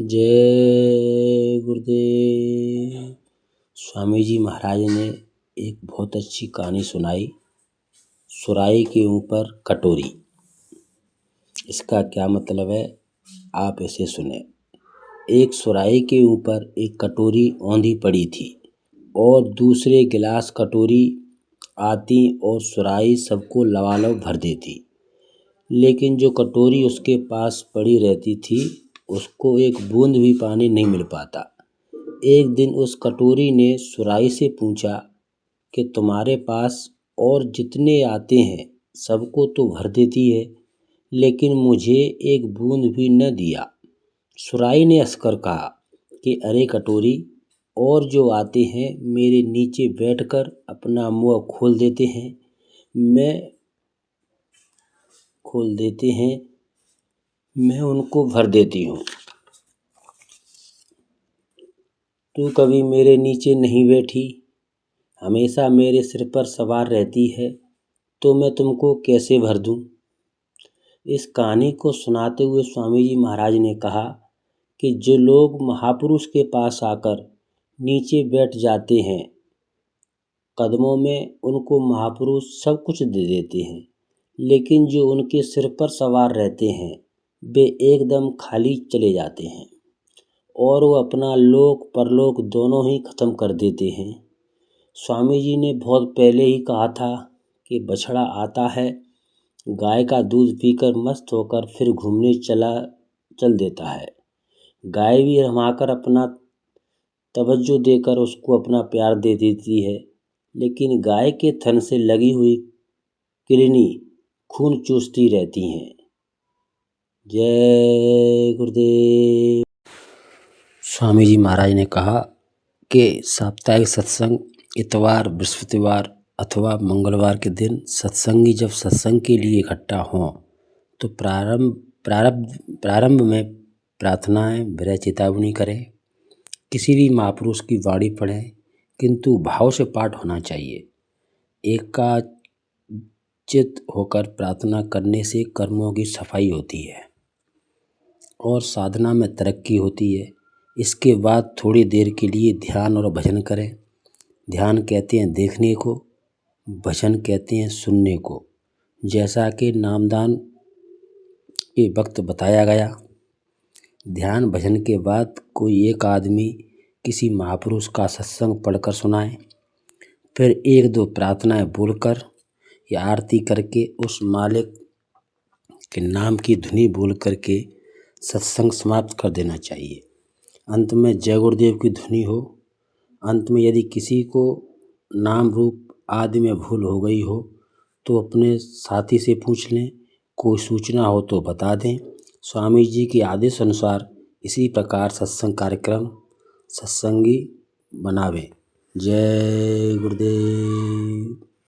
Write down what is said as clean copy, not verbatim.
जय गुरुदेव। स्वामी जी महाराज ने एक बहुत अच्छी कहानी सुनाई, सुराही के ऊपर कटोरी। इसका क्या मतलब है, आप इसे सुने। एक सुराही के ऊपर एक कटोरी औंधी पड़ी थी और दूसरे गिलास कटोरी आती और सुराही सबको लबालब भर देती, लेकिन जो कटोरी उसके पास पड़ी रहती थी उसको एक बूंद भी पानी नहीं मिल पाता। एक दिन उस कटोरी ने सुराही से पूछा कि तुम्हारे पास और जितने आते हैं सबको तो भर देती है, लेकिन मुझे एक बूंद भी न दिया। सुराही ने हंसकर कहा कि अरे कटोरी, और जो आते हैं मेरे नीचे बैठकर अपना मुंह खोल देते हैं, मैं उनको भर देती हूँ। तू कभी मेरे नीचे नहीं बैठी, हमेशा मेरे सिर पर सवार रहती है, तो मैं तुमको कैसे भर दूँ। इस कहानी को सुनाते हुए स्वामी जी महाराज ने कहा कि जो लोग महापुरुष के पास आकर नीचे बैठ जाते हैं कदमों में, उनको महापुरुष सब कुछ दे देते हैं, लेकिन जो उनके सिर पर सवार रहते हैं वे एकदम खाली चले जाते हैं और वो अपना लोक परलोक दोनों ही खत्म कर देते हैं। स्वामी जी ने बहुत पहले ही कहा था कि बछड़ा आता है, गाय का दूध पीकर मस्त होकर फिर घूमने चल देता है। गाय भी रमाकर अपना तवज्जो देकर उसको अपना प्यार दे देती है, लेकिन गाय के थन से लगी हुई किरनी खून चूसती रहती हैं। जय गुरुदेव। स्वामी जी महाराज ने कहा कि साप्ताहिक सत्संग इतवार, बृहस्पतिवार अथवा मंगलवार के दिन सत्संगी जब सत्संग के लिए इकट्ठा हों तो प्रारंभ में प्रार्थनाएं, विरह चेतावनी करें, किसी भी महापुरुष की वाणी पढ़ें, किंतु भाव से पाठ होना चाहिए। एकाचित होकर प्रार्थना करने से कर्मों की सफाई होती है और साधना में तरक्की होती है। इसके बाद थोड़ी देर के लिए ध्यान और भजन करें। ध्यान कहते हैं देखने को, भजन कहते हैं सुनने को। जैसा कि नामदान के वक्त बताया गया, ध्यान भजन के बाद कोई एक आदमी किसी महापुरुष का सत्संग पढ़कर सुनाए, फिर एक दो प्रार्थनाएं बोलकर या आरती करके उस मालिक के नाम की धुनी बोल करके सत्संग समाप्त कर देना चाहिए। अंत में जय गुरुदेव की धुनी हो। अंत में यदि किसी को नाम रूप आदि में भूल हो गई हो तो अपने साथी से पूछ लें, कोई सूचना हो तो बता दें। स्वामी जी के आदेश अनुसार इसी प्रकार सत्संग कार्यक्रम सत्संगी बनावें। जय गुरुदेव।